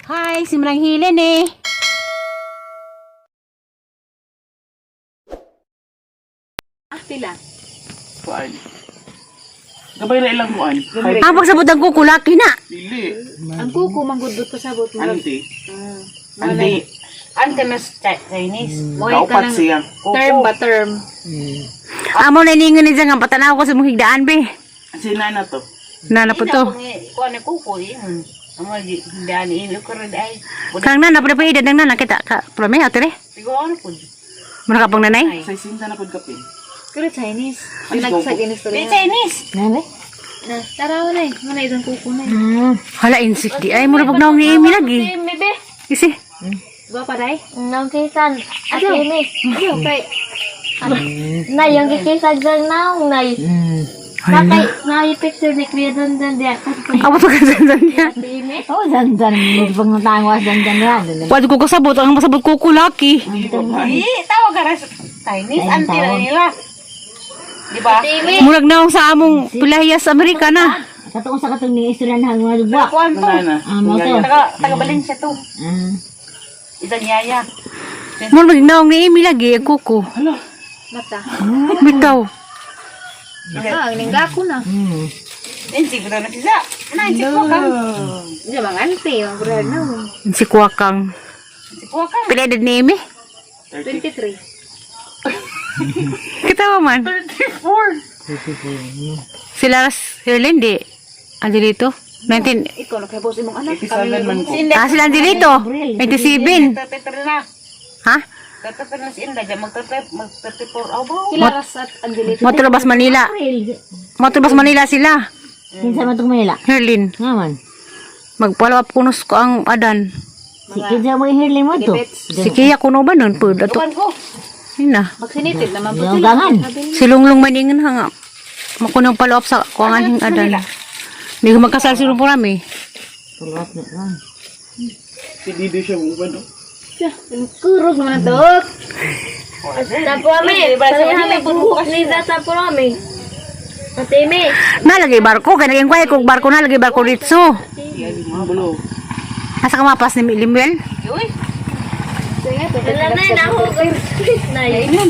Hi, si Manang Helen eh. Pila. Kuan. Gabay na ilang kuan. Ang pagsabot ang kuko, laki na. Dili. Ang kuko manggudot pasabot mo. Anti. Anti. Ante mas Chinese. Kaupat siya. Term ba term? Amo na iningon ni nga patanaw ko sa mong higdaan be. Sina na to. Nana po to. Kuan ni kuko yun. Amo di dani ini ko red ay. Kang nana pa edad ng nana kita ka prome atere. Siguro pud. Mura ka pang nanay? Sa sinta na pud kapin. Kaya Chinese. Ay, Nagsa Chinese to. Chinese. Nana? Na taraw na eh. Muna itong kuko na. Hala insik di ay mura pag naong ni Amy lagi. Bebe. Isi. Gua pa dai. Nang kisan at ini. Ayo kay. Na yung kikisan dyan na. Nakay, na picture ni Kuya Dandan dia. Ako to ka zanzan niya. Oh, Dandan. Pagmutangwas Dandan yan. Wad ko kasabot ang masabot kuko laki. Tawag ka ras Chinese anti na nila. Di ba? Murag naong sa among pilahiyas Amerika na. Katong sa katong ni istoryan hang mga dugwa. Kuan to. Nana. Mo to. Taga Valencia to. Isang yaya. Murag naong ni Amy lagi ang kuko. Mata. Bitaw. Ah, ningga ko na. Siguro na siya. Nai si Kuwakang. Di ba anti ang brad na. Si Kuwakang. Si Kuwakang Pila edad ni Amy? 23. Kita man. 34. Sila Sirlen di. Andi dito. 19. Ikaw nakabos imong anak. 87 man ko. Sila andi dito. 27. 33 na. Ha? Tatapos na si Inda, mag-34 aw ba? Kilaras at Angelito. Motorbus Manila. Motorbus Manila sila. Kinsa man tong Manila? Herlin. Ngaman. Mag-follow up kunos ko ang adan. Si kinsa mo ihirli mo to. Si Kia kuno ba nun po? Dato. Tukan ko. Ina. Magsinitid naman po Yung sila. gangan. Si Lunglung maningan hanga. Makunang follow up sa kuangan hing adan. Hindi ko magkasal si Lunglung rami. Tulot na lang. Si Didi siya mo ba no? Kurog naman to. Tapuami. Palihan mo buhok ni Data Tapuami. Matimi. Nalagay barko. Kaya naging kway kong barko nalagay barko dito. Mga bulo. Asa ka mapas ni Limuel? Uy. Wala na nahugay. Na Ayun,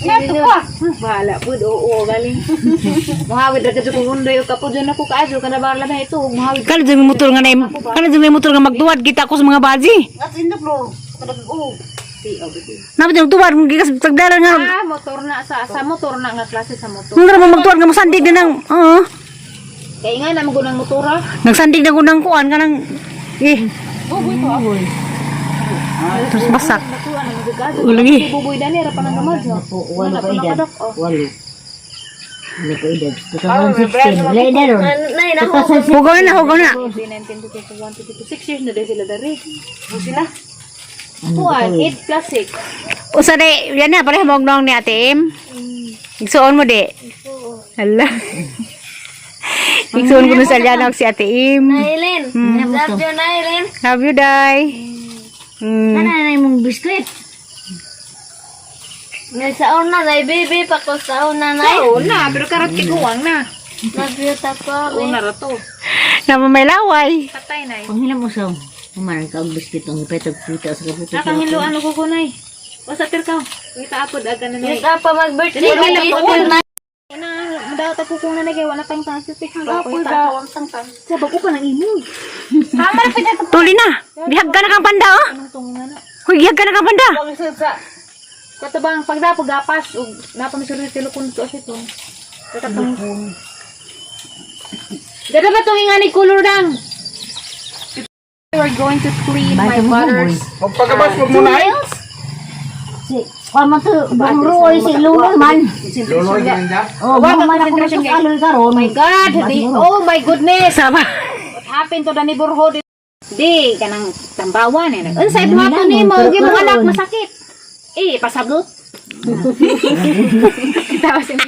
nga to pa. Bahala po, oo, galing. Mahawid na kasi kung undoy ka po dyan ako kaadyo, ka na ba alam na ito, mahawid. Kano dyan may motor nga na kano dyan may motor nga magduwad kita ko sa mga baji. At indok lo, kadag oo. Si, oh, biti. Napit yung tuwad kung gikas tagdaran nga. Motor na, sa motor na nga klase sa motor. Nung naman magtuwad nga masandig na ng Kaya nga naman ko ng motora. nagsandig na ko ng kuan ka ng Buboy ko ako. terus basak. Natuwa na magagado. Ulangi. Si buboy dani, harapan ng gamad. Wala pa edad. Oh. Walo. Hindi ko edad. 2016. Wala edad ron. Nay, nahugay. Hugaw na hugaw na. 19, 22, 1, 22, 6 years na din sila dari. O sila? Kuan, 8 plus 6. Usa de yan na pareha mo nong ni Ate Im. Igsuon mo de. Hala. Igsuon ko na sa lianog si Ate Im. Nailin. Love you, Nailin. Love you, Day. Nanay mong biskwit. Ngay saon na, nay baby, pa ko saon na, nay. Oo na, pero karat kiguwang na. Love you, tapo. Oo na rato. Nama may laway. Patay na eh. Panghilam mo sa umarang ka og biskwit ang ipetag puta sa kaputi. Nakahilo ano ko kunay. Basta ka. Kita apod aga na Hindi nay. ka pa mag-birthday. Hindi ka Biskwit na. Una, madaw ta ko kung nanay kay wala tang tang sitik. Apod daw ang tang tang. Sa bago ko nang imo. Tama na pina to. Tuli na. Gihag ka na kang panda, oh. Anong tong na? Hoy, gihag ka na kang panda. Wag sa katabang pagdapo gapas ug napamisuri telefon to asi to. Katabang Dada ba tong ingani color dang? We're going to clean my butters. Magpagabas mo muna ay. Si, kama to, bangruoy si Lulol man. Lolo yan dyan. Oh, man ako na sa kaloy karon. Oh my God! Oh my goodness! Sama. What happened to the neighborhood? Di, kanang tambawan eh. Ano sa ibuhato ni mo? Hindi mo anak, masakit. Eh, pasablot. Tawas yung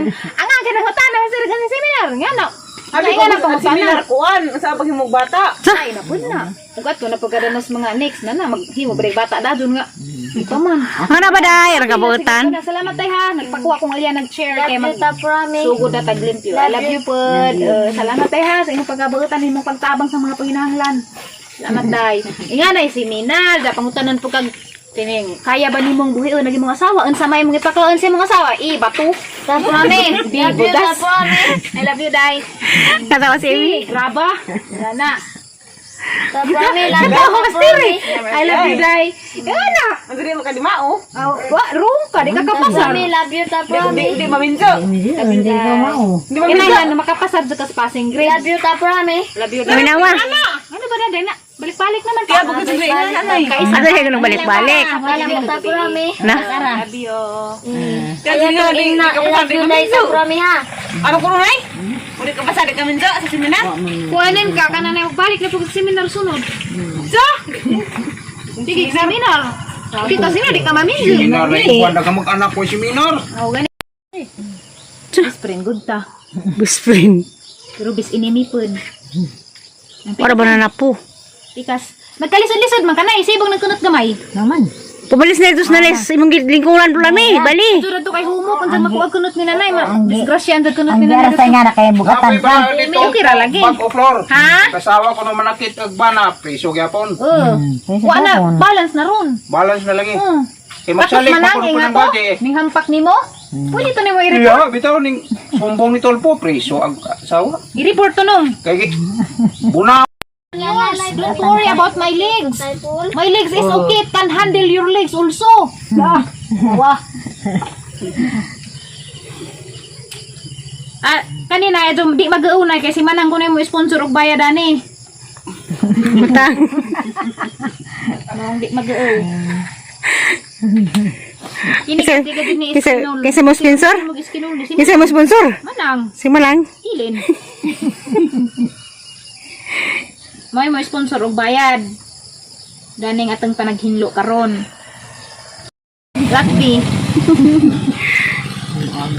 ang nga, kinang utana, masarag ang seminar. Nga no? Ay, nga na pangutan na. kuan sa paghimog bata. Ay, napun na. Ugat ko na pagkadanas mga next na maghimo break bata da dun nga. Ito man. Ano ba day? Nagabutan. Salamat tay ha. Nagpakuha ko nga yan nag-share kay mag Tita Promise. sugod na taglimpyo. I love you pod. Salamat tay ha sa inyong pagkabutan imong pagtabang sa mga panginahanglan. Salamat tay. Inga na si Minal, da pangutanon po kag tining kaya ba nimong buhion naging mga asawa unsa may mong ipakaon sa mga asawa? Bato. Tita Promise. Di Love you, Tita budas. Promise. I love you day. Katawa si Amy. Graba. Wala na. Tita Promise. Love you, Ako Tita stiri. Promise. I love you day. Ana. Madiri mo kadimao. Wa room ka di ka kapasar. Promise, love you, Tita Promise. Di maminso. Di ba na makapasar sa kas passing grade? Love you, Tita Promise. Love you. Kami nawa. Ano ba na na? Balik-balik naman Kaya bukod sa nanay. Ano siya ganun balik-balik? Love you, Tita Promise. Na? Love you. Kasi nga di ka Love you, Tita Promise, ha? Ano ko nay? Uli ka pasada ka minso sa seminar. Kuanin ka kanang balik na pag seminar sunod. So? Sige, seminar. Di kasi na di ka mamili. Seminar na ikuan na ka mag-anak ko seminar. Oh, gani. Best friend good ta. Best friend. Pero best enemy pod. Para ba na po? Tikas. Nagkalisod-lisod man ka na, isibong nagkunot gamay. Pabalis na ito sa nalis. Imong lingkungan po lami. Bali. Dura to kay humo kung saan makuha kunot ni nanay. Disgrasya ang kunot ni nanay. Sa nga na kay bugatan Kapoy ka. pa dito. May ukira lagi. Bag o floor. Ha? Kasawa ko naman nakit ag bana piso gyapon. Wa na, balance na ron. Balance na lagi. Hmm. Kay Tapos magsalik pa manang ko nga ng to, body. ning hampak nimo. Pwede to nimo i-report. Iya, bitaw ning bumbong ni Tolpo preso ag asawa. I-report to nung. Kay buna Yes, don't worry about my legs. Typhoon. My legs is okay. It can handle your legs also. Wah. Kanina ito di mag-uunay kasi manang ko na mo sponsor og bayad ani. Butang. Nang di mag-uun. Kini Kisa- kasi gadi ni kisa- iskinol. kisa mo sponsor? Mag-iskinol ni Kasi mo sponsor. Manang Si Malang. hilin. May mo sponsor og bayad. Daning atang panaghinlo karon. Rugby.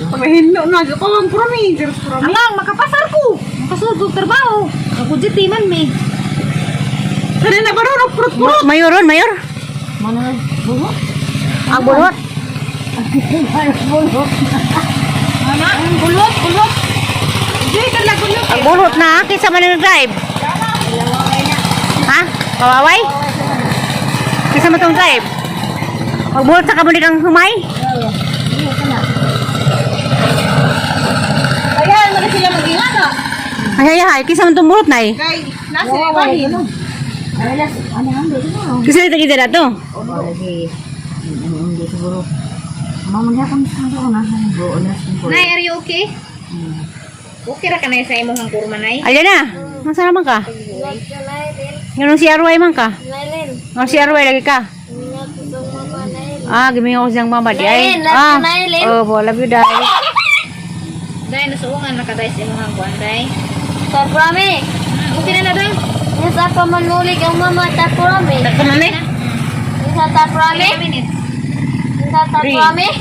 pamahinlo na ko ang promise. Amang makapasar ko. Makasud og trabaho. Ako jiti man mi. Kanina ba ron purot Mayor ron, mayor. Ang bulot. Ana, bulot. Di ka lang bulot. Ang bulot na. Kisa man nag-drive. Ha? Kawaway? Kisa mo itong drive? Magbulot sa kamulik ang humay? Kaya mo na sila mag-ingana. Ay, kisa mo itong bulot na eh. Kay nasi kanin. Kisa ito kita na to. Nay, are you okay? Okay ra ka na sa imong kurma nay? Alin na. Masa naman ka? Love you, Nailin. Ganun si Arway man ka? Nailin. Ganun si Arway lagi ka? Ingat itong mama, Nailin. Giming ako siyang mama di ay. Nailin, love you, Nailin. Oh, love you, Day. Day, nasuungan na ka day sa imong kuan day. Tita Promise. Okay na na day. Isa pa manulig ang mama, Tita Promise. Kumami? Isa, Tita Promise. Minutes. Isa, Tita Promise.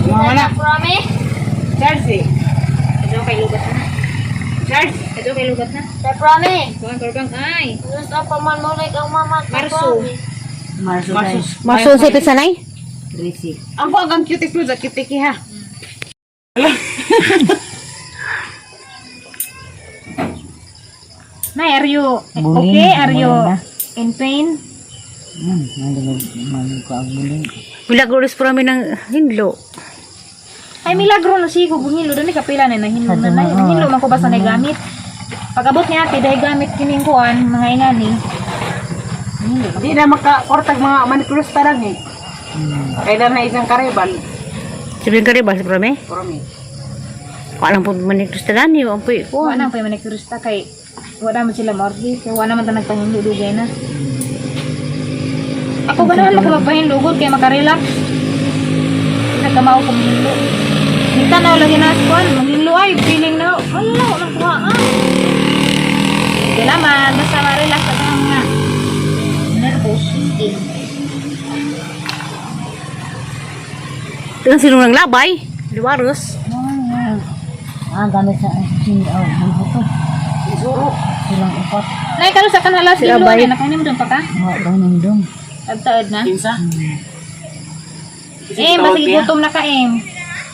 Tita Promise. Chelsea. Ito kay lugat na. Charles, ito kay lugat na. Tita Promise. Kuan kurbang ay. Isa pa manulig ang mama, Tita Marso. Promise. Marso sipit sanay? Ang bagang cutie ko sa kitiki ha. Nay, are you okay? Are you in pain? Bilagros po namin ng hinlo. Ay, milagro na sigo. Hinlo doon ni kapila na hinlo na nay. Hinlo man ko basta na gamit. Pag-abot ni ate, dahil gamit kining kuan, mga ingani. Di na makakortag mga manikulus tarang eh. Kaya na isang karibal. Sabihin ka rin ba sa prome? Promise. Kung alam po manikros talan, yung ampoy ko. Wala pa yung manikurista kay wala man sila mordi. Kaya wala man ta nagpahinlo dugay na. Ako ganahan lang ko magpahinlo good kaya makarelax. Nagkamao ko mahinlo. Minta na lagi na kuan, mahinlo ay feeling na. Wala, walang kuha. Hindi naman, basta ma-relax at ang nga. Nervous. Ito ang sinunang labay. Liwaros. gamit sa buto. Isuro. Silang upat. Nay, kalo sa kanala si Lo, ay nakainin mo doon pa ka? Ganun dong. Tagtaad na. Kinsa? Basig gutom na ka,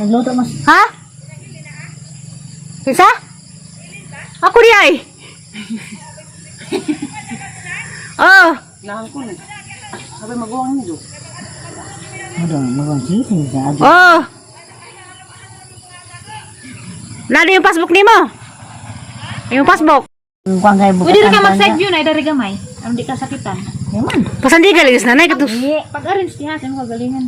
Nagluto mas. Ha? Isa? Ako di ay. Oh, Nahan ko na. Sabi mag-uwang niyo. Magwangkitin sa agi. oh. Nado yung passbook nimo? Yung passbook. Kuang kay buka. Pwede rin ka mag-side view, Nay, dari gamay. Ano di ka sakitan. Yaman. Pasandi ka ligas nanay katus. Pag-arrange di ha, sa mga galingan.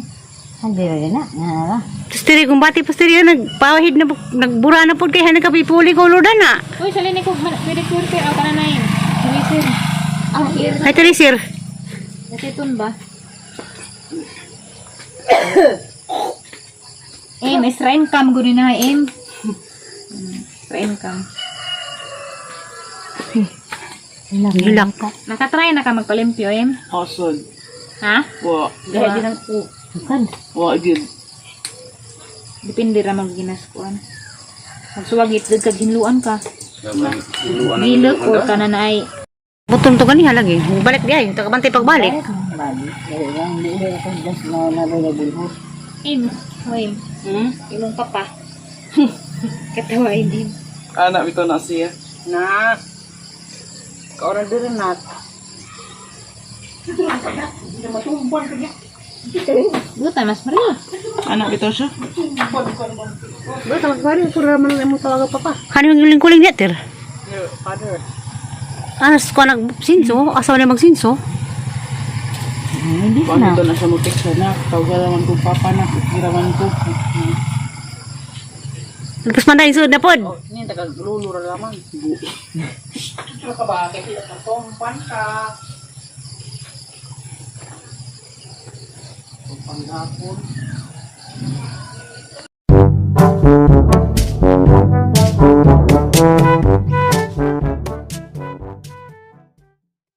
Hindi rin na. Nga. Pastiri kung bati pastiri nagpawahid na nagbura na pud kay nagkapipuli ko ludan na. Uy, salini ko, pwede kurte, ako ka na na yun. Sinisir. Ang ear. Ay tali sir. Nasitun ba? Is rain cam guni na rain cam. Hilak ka. Nakatry na ka magpalimpyo, Hosod. Ha? Wa. Dahil din ang Bukan. Wa gid. depende ra mag ginaskuan. Magsuwagit dagag kag hinluan ka. Gilak or kana na ay Butong to kani halagi. Balik di ay, takabantay pagbalik. Bali. Dahil lang. Hindi ako just na nabulbul. Hoy, Hmm? ilong papa. Katawain din. Anak ito na siya. Na. Kaoran din na. Buta mas Maria. Anak ito siya. Bata magpari pura man mo tawaga papa. Kani magling-kuling dia ter. Father. Anas ko nagsinso, asawa na magsinso. Hindi Kung na. ito na siya mo text na. Tawagan ko papa na. Kiraman ko. Tapos manday sud na pod. Ini taga-lulura lamang. Ito ka ba? Kaya kita tumpan ka. Tumpan hapon.